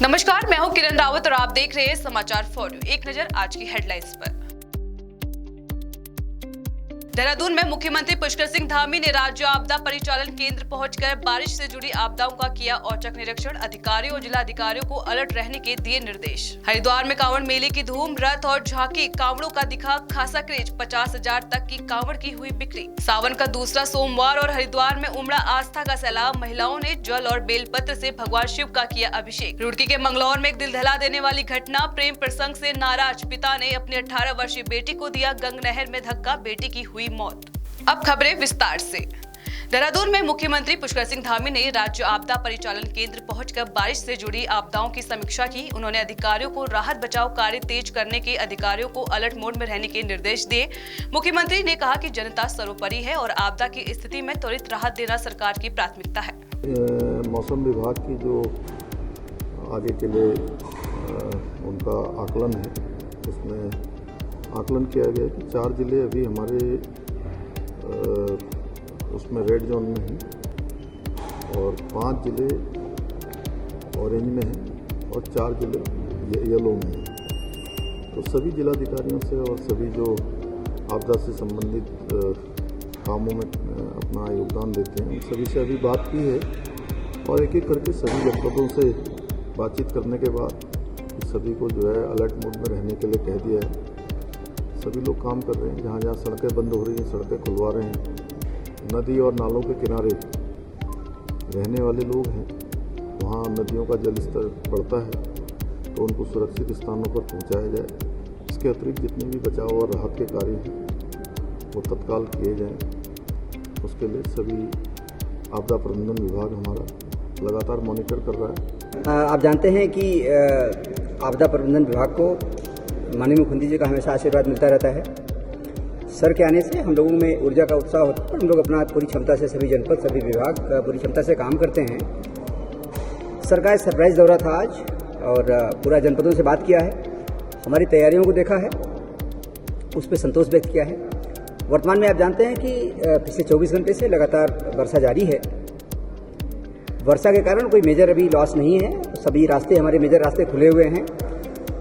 नमस्कार, मैं हूं किरण रावत और आप देख रहे हैं समाचार फॉर यू। एक नजर आज की हेडलाइंस पर। देहरादून में मुख्यमंत्री पुष्कर सिंह धामी ने राज्य आपदा परिचालन केंद्र पहुंचकर बारिश से जुड़ी आपदाओं का किया औचक निरीक्षण। अधिकारियों और जिला अधिकारियों को अलर्ट रहने के दिए निर्देश। हरिद्वार में कांवड़ मेले की धूम, रथ और झांकी कांवड़ों का दिखा खासा क्रेज। 50,000 तक की कांवड़ की हुई बिक्री। सावन का दूसरा सोमवार और हरिद्वार में उमड़ा आस्था का सैलाब। महिलाओं ने जल और बेलपत्र से भगवान शिव का किया अभिषेक। रुड़की के मंगलौर में एक दिल दहला देने वाली घटना। प्रेम प्रसंग से नाराज पिता ने अपनी 18 वर्षीय बेटी को दिया गंग नहर में धक्का, बेटी की हुई मौत। अब खबरें विस्तार से। देहरादून में मुख्यमंत्री पुष्कर सिंह धामी ने राज्य आपदा परिचालन केंद्र पहुंचकर बारिश से जुड़ी आपदाओं की समीक्षा की। उन्होंने अधिकारियों को राहत बचाव कार्य तेज करने के, अधिकारियों को अलर्ट मोड में रहने के निर्देश दिए। मुख्यमंत्री ने कहा कि जनता सर्वोपरि है और आपदा की स्थिति में त्वरित राहत देना सरकार की प्राथमिकता है। मौसम विभाग की जो आगे के लिए उनका आकलन है, उसमें आकलन किया गया कि 4 जिले अभी हमारे उसमें रेड जोन में हैं और 5 जिले ऑरेंज में हैं और 4 जिले येलो में हैं। तो सभी जिलाधिकारियों से और सभी जो आपदा से संबंधित कामों में अपना योगदान देते हैं, सभी से अभी बात की है और एक एक करके सभी जनपदों से बातचीत करने के बाद सभी को जो है अलर्ट मोड में रहने के लिए कह दिया है। सभी लोग काम कर रहे हैं। जहाँ जहाँ सड़कें बंद हो रही हैं, सड़कें खुलवा रहे हैं। नदी और नालों के किनारे रहने वाले लोग हैं, वहाँ नदियों का जल स्तर बढ़ता है तो उनको सुरक्षित स्थानों पर पहुँचाया जाए। इसके अतिरिक्त जितने भी बचाव और राहत के कार्य हैं वो तत्काल किए जाएँ। उसके लिए सभी आपदा प्रबंधन विभाग हमारा लगातार मॉनिटर कर रहा है। आप जानते हैं कि आपदा प्रबंधन विभाग को माननीय मुख्यमंत्री जी का हमेशा आशीर्वाद मिलता रहता है। सर के आने से हम लोगों में ऊर्जा का उत्साह होता है। हम लोग अपना पूरी क्षमता से सभी जनपद, सभी विभाग पूरी क्षमता से काम करते हैं। सर का सरप्राइज दौरा था आज और पूरा जनपदों से बात किया है, हमारी तैयारियों को देखा है, उस पर संतोष व्यक्त किया है। वर्तमान में आप जानते हैं कि पिछले 24 घंटे से लगातार वर्षा जारी है। वर्षा के कारण कोई मेजर अभी लॉस नहीं है। सभी रास्ते, हमारे मेजर रास्ते खुले हुए हैं।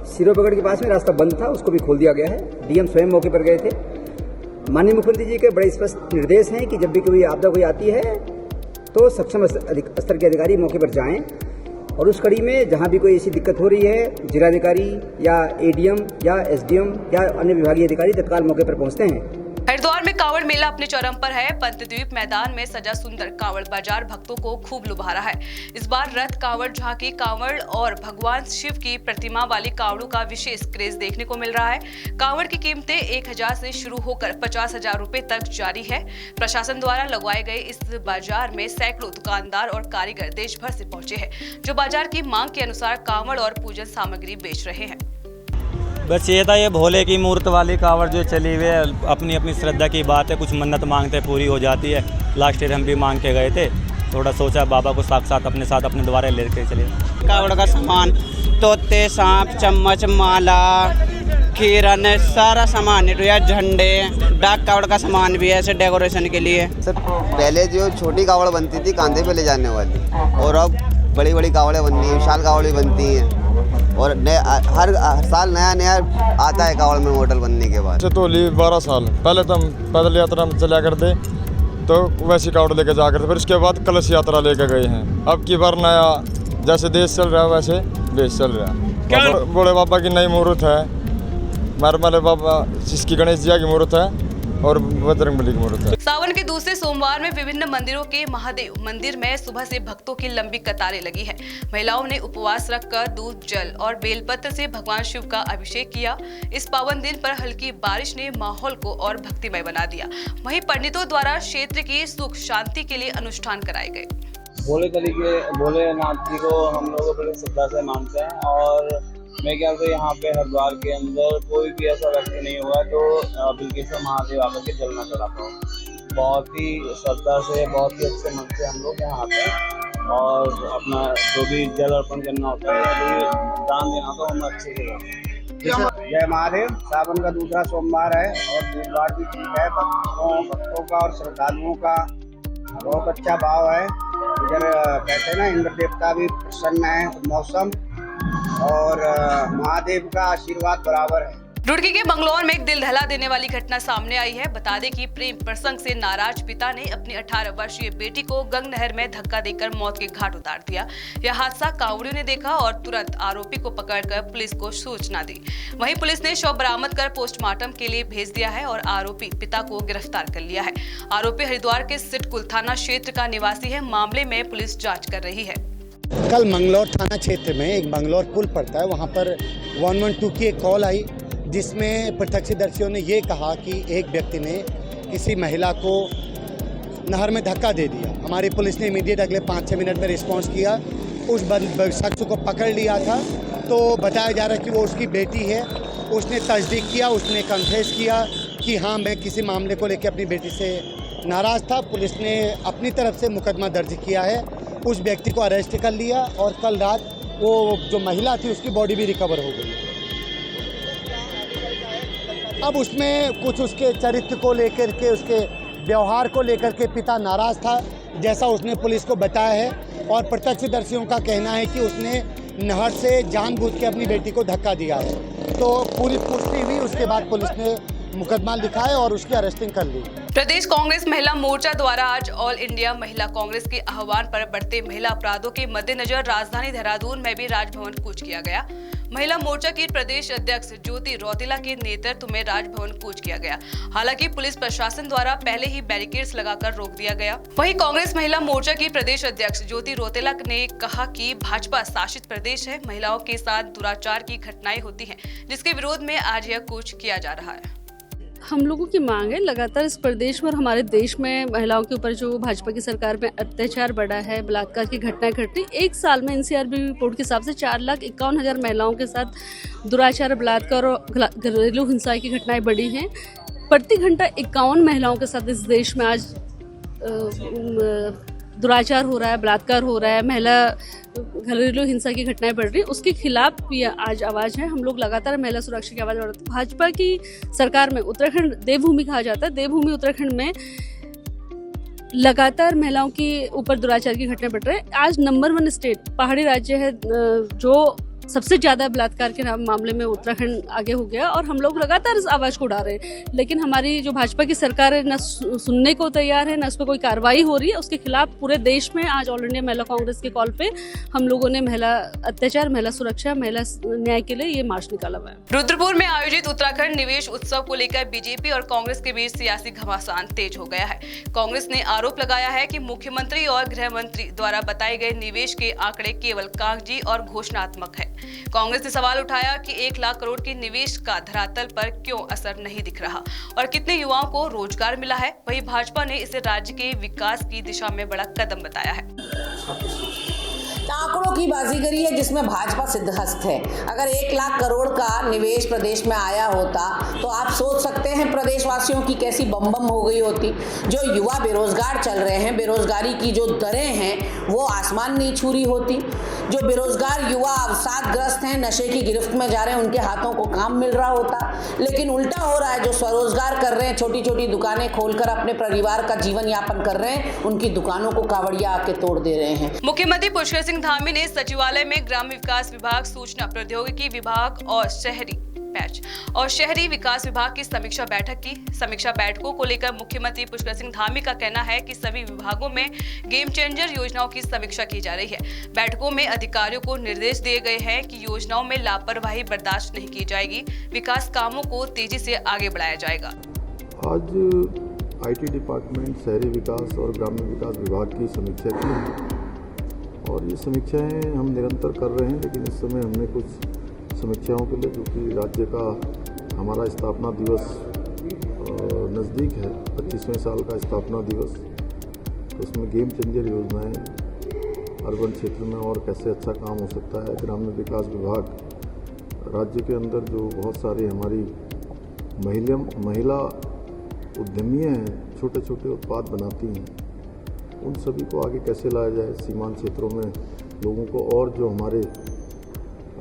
सिरोपगढ़ के पास में रास्ता बंद था, उसको भी खोल दिया गया है। डीएम स्वयं मौके पर गए थे। माननीय मुख्यमंत्री जी के बड़े स्पष्ट निर्देश हैं कि जब भी कोई आपदा कोई आती है तो सक्षम स्तर के अधिकारी मौके पर जाएं और उस कड़ी में जहां भी कोई ऐसी दिक्कत हो रही है, जिलाधिकारी या एडीएम या एसडीएम या अन्य विभागीय अधिकारी तत्काल मौके पर पहुंचते हैं। हरिद्वार में कांवड़ मेला अपने चरम पर है। पंतद्वीप मैदान में सजा सुंदर कांवड़ बाजार भक्तों को खूब लुभा रहा है। इस बार रथ, कांवड़ झांकी, कांवड़ और भगवान शिव की प्रतिमा वाली कांवड़ों का विशेष क्रेज देखने को मिल रहा है। कांवड़ की कीमतें 1,000 से शुरू होकर 50,000 रुपए तक जारी है। प्रशासन द्वारा लगवाए गए इस बाजार में सैकड़ों दुकानदार और कारीगर देश भर से पहुंचे हैं, जो बाजार की मांग के अनुसार कांवड़ और पूजन सामग्री बेच रहे हैं। बस ये था, ये भोले की मूर्त वाली कांवड़ जो चली हुई है, अपनी अपनी श्रद्धा की बात है। कुछ मन्नत मांगते पूरी हो जाती है। लास्ट ईयर हम भी मांग के गए थे, थोड़ा सोचा बाबा को साथ अपने साथ अपने द्वारे लेकर चले। कांवड़ का सामान, तोते, सांप, चम्मच, माला, खीरन, सारा सामान है। झंडे, डाक कांवड़ का सामान भी है ऐसे डेकोरेशन के लिए। सर, पहले जो छोटी कांवड़ बनती थी कांधे पे ले जाने वाली, और अब बड़ी बड़ी कांवड़ें बनती हैं, विशाल कांवड़ें बनती हैं और हर साल नया आता है कांवड़ में मॉडल बनने के बाद। तो 12 साल पहले तो हम पैदल यात्रा में चला करते तो वैसी कांवड़ लेके जा करते, फिर उसके बाद कलश यात्रा लेके गए हैं। अब की बार नया जैसे देश चल रहा है वैसे देश चल रहा है। बड़े बाबा की नई मूर्त है, मरमले बाबा जिसकी गणेश जी की मूर्त है और बजरंगबली की मूर्त है। सावन के दूसरे सोमवार में विभिन्न मंदिरों के महादेव मंदिर में सुबह से भक्तों की लंबी कतारें लगी है। महिलाओं ने उपवास रखकर दूध, जल और बेलपत्र से भगवान शिव का अभिषेक किया। इस पावन दिन पर हल्की बारिश ने माहौल को और भक्तिमय बना दिया। वहीं पंडितों द्वारा क्षेत्र की सुख शांति के लिए अनुष्ठान कराए गए। भोलेनाथ जी को हम लोग बड़ी श्रद्धा से मानते हैं और मेरे ख्याल से यहाँ पे हरिद्वार के अंदर कोई भी ऐसा व्यक्ति नहीं हुआ तो बिल्केश्वर महादेव आकर के जल न चढ़ाता हो। बहुत ही श्रद्धा से, बहुत ही अच्छे मन से हम लोग यहाँ आते हैं और अपना जो भी जल अर्पण करना होता है, दान देना होता है, हम अच्छे से करते हैं। जय महादेव। सावन का दूसरा सोमवार है और बुधवार भी ठीक है। भक्तों का और श्रद्धालुओं का बहुत अच्छा भाव है। इधर कहते हैं ना, इंद्र देवता भी प्रसन्न है। मौसम और महादेव का आशीर्वाद बराबर है। रुड़की के बंगलौर में एक दिल दहला देने वाली घटना सामने आई है। बता दें कि प्रेम प्रसंग से नाराज पिता ने अपनी 18 वर्षीय बेटी को गंग नहर में धक्का देकर मौत के घाट उतार दिया। यह हादसा कांवड़ियों ने देखा और तुरंत आरोपी को पकड़कर पुलिस को सूचना दी। वहीं पुलिस ने शव बरामद कर पोस्टमार्टम के लिए भेज दिया है और आरोपी पिता को गिरफ्तार कर लिया है। आरोपी हरिद्वार के सिटकुल थाना क्षेत्र का निवासी है। मामले में पुलिस जाँच कर रही है। कल मंगलौर थाना क्षेत्र में एक मंगलौर पुल पड़ता है, वहाँ पर 112 की एक कॉल आई जिसमें प्रत्यक्षदर्शियों ने ये कहा कि एक व्यक्ति ने किसी महिला को नहर में धक्का दे दिया। हमारी पुलिस ने इमीडिएट अगले 5-6 मिनट में रिस्पांस किया, उस शख्स को पकड़ लिया था। तो बताया जा रहा है कि वो उसकी बेटी है। उसने तस्दीक किया, उसने कन्फेस किया कि हाँ, मैं किसी मामले को लेकर अपनी बेटी से नाराज़ था। पुलिस ने अपनी तरफ से मुकदमा दर्ज किया है, उस व्यक्ति को अरेस्ट कर लिया और कल रात वो जो महिला थी उसकी बॉडी भी रिकवर हो गई। अब उसमें कुछ उसके चरित्र को लेकर के, उसके व्यवहार को लेकर के पिता नाराज़ था, जैसा उसने पुलिस को बताया है। और प्रत्यक्षदर्शियों का कहना है कि उसने नहर से जानबूझ के अपनी बेटी को धक्का दिया है। तो पूरी पुष्टि हुई, उसके बाद पुलिस ने मुकदमा लिखा है और उसकी अरेस्टिंग कर ली। प्रदेश कांग्रेस महिला मोर्चा द्वारा आज ऑल इंडिया महिला कांग्रेस के आह्वान पर बढ़ते महिला अपराधों के मद्देनजर राजधानी देहरादून में भी राजभवन कूच किया गया। महिला मोर्चा की प्रदेश अध्यक्ष ज्योति रौतेला के नेतृत्व में राजभवन कूच किया गया। हालांकि पुलिस प्रशासन द्वारा पहले ही बैरिकेड्स लगाकर रोक दिया गया। वहीं कांग्रेस महिला मोर्चा की प्रदेश अध्यक्ष ज्योति रौतेला ने कहा कि भाजपा शासित प्रदेश है, महिलाओं के साथ दुराचार की घटनाएं होती हैं, जिसके विरोध में आज यह कूच किया जा रहा है। हम लोगों की मांग है लगातार इस प्रदेश में और हमारे देश में महिलाओं के ऊपर जो भाजपा की सरकार में अत्याचार बढ़ा है, बलात्कार की घटनाएं घट रही। एक साल में एनसीआरबी रिपोर्ट के हिसाब से 4,51,000 महिलाओं के साथ दुराचार, बलात्कार और घरेलू हिंसा की घटनाएं बढ़ी हैं। प्रति घंटा 51 महिलाओं के साथ इस देश में आज दुराचार हो रहा है, बलात्कार हो रहा है, महिला घरेलू हिंसा की घटनाएं बढ़ रही। उसके खिलाफ भी आज आवाज़ है। हम लोग लगातार महिला सुरक्षा की आवाज़ बढ़ाते हैं। भाजपा की सरकार में उत्तराखंड देवभूमि कहा जाता है, देवभूमि उत्तराखंड में लगातार महिलाओं के ऊपर दुराचार की घटनाएं बढ़ रही है। आज नंबर 1 स्टेट पहाड़ी राज्य है जो सबसे ज़्यादा बलात्कार के मामले में उत्तराखंड आगे हो गया और हम लोग लगातार इस आवाज़ को उठा रहे हैं। लेकिन हमारी जो भाजपा की सरकार है न सुनने को तैयार है, न उस पर कोई कार्रवाई हो रही है। उसके खिलाफ पूरे देश में आज ऑल इंडिया महिला कांग्रेस के कॉल पे हम लोगों ने महिला अत्याचार, महिला सुरक्षा, महिला न्याय के लिए ये मार्च निकाला हुआ है। रुद्रपुर में आयोजित उत्तराखंड निवेश उत्सव को लेकर बीजेपी और कांग्रेस के बीच सियासी घमासान तेज हो गया है। कांग्रेस ने आरोप लगाया है कि मुख्यमंत्री और गृह मंत्री द्वारा बताए गए निवेश के आंकड़े केवल कागजी और घोषणात्मक है। कांग्रेस ने सवाल उठाया कि 1 लाख करोड़ के निवेश का धरातल पर क्यों असर नहीं दिख रहा और कितने युवाओं को रोजगार मिला है। वहीं भाजपा ने इसे राज्य के विकास की दिशा में बड़ा कदम बताया है। आंकड़ों की बाजीगरी है जिसमें भाजपा सिद्धहस्त है। अगर 1 लाख करोड़ का निवेश प्रदेश में आया होता तो आप सोच सकते हैं प्रदेशवासियों की कैसी बम हो गई होती। जो युवा बेरोजगार चल रहे हैं, बेरोजगारी की जो दरें हैं वो आसमान नहीं छू रही होती। जो बेरोजगार युवा अवसादग्रस्त हैं, नशे की गिरफ्त में जा रहे हैं, उनके हाथों को काम मिल रहा होता। लेकिन उल्टा हो रहा है। जो स्वरोजगार कर रहे हैं, छोटी छोटी दुकानें खोलकर अपने परिवार का जीवन यापन कर रहे हैं, उनकी दुकानों को कावड़िया आके तोड़ दे रहे हैं। मुख्यमंत्री पुष्कर सिंह धामी ने सचिवालय में ग्राम्य विकास विभाग, सूचना प्रौद्योगिकी विभाग और शहरी विकास विभाग की समीक्षा बैठक की। समीक्षा बैठकों को लेकर मुख्यमंत्री पुष्कर सिंह धामी का कहना है कि सभी विभागों में गेम चेंजर योजनाओं की समीक्षा की जा रही है। बैठकों में अधिकारियों को निर्देश दिए गए हैं कि योजनाओं में लापरवाही बर्दाश्त नहीं की जाएगी, विकास कामों को तेजी से आगे बढ़ाया जाएगा। आज IT डिपार्टमेंट, शहरी विकास और ग्रामीण विकास विभाग की समीक्षा की है और ये समीक्षाएं हम निरंतर कर रहे हैं। लेकिन इस समय हमने कुछ समीक्षाओं के लिए, क्योंकि राज्य का हमारा स्थापना दिवस नज़दीक है, 25वें साल का स्थापना दिवस, तो उसमें गेम चेंजर योजनाएं अर्बन क्षेत्र में और कैसे अच्छा काम हो सकता है। ग्रामीण विकास विभाग राज्य के अंदर जो बहुत सारी हमारी महिला उद्यमियाँ हैं, छोटे छोटे उत्पाद बनाती हैं, उन सभी को आगे कैसे लाया जाए। सीमांत क्षेत्रों में लोगों को, और जो हमारे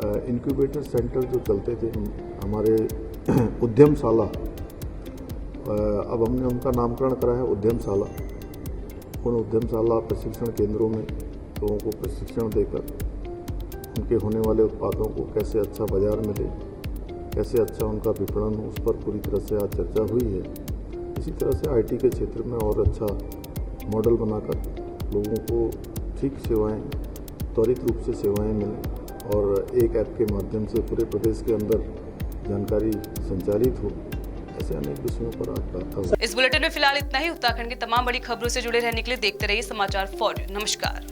इंक्यूबेटर सेंटर जो चलते थे हमारे उद्यमशाला, अब हमने उनका नामकरण करा है उद्यमशाला। उन उद्यमशाला प्रशिक्षण केंद्रों में लोगों को प्रशिक्षण देकर उनके होने वाले उत्पादों को कैसे अच्छा बाजार मिले, कैसे अच्छा उनका विपणन हो, उस पर पूरी तरह से आज चर्चा हुई है। इसी तरह से आईटी के क्षेत्र में और अच्छा मॉडल बनाकर लोगों को ठीक सेवाएं, त्वरित रूप से सेवाएं मिलें और एक ऐप के माध्यम से पूरे प्रदेश के अंदर जानकारी संचालित हो, ऐसे अनेक विषयों पर आज बात हुई। इस बुलेटिन में फिलहाल इतना ही। उत्तराखंड की तमाम बड़ी खबरों से जुड़े रहने के लिए देखते रहिए समाचार फॉर यू। नमस्कार।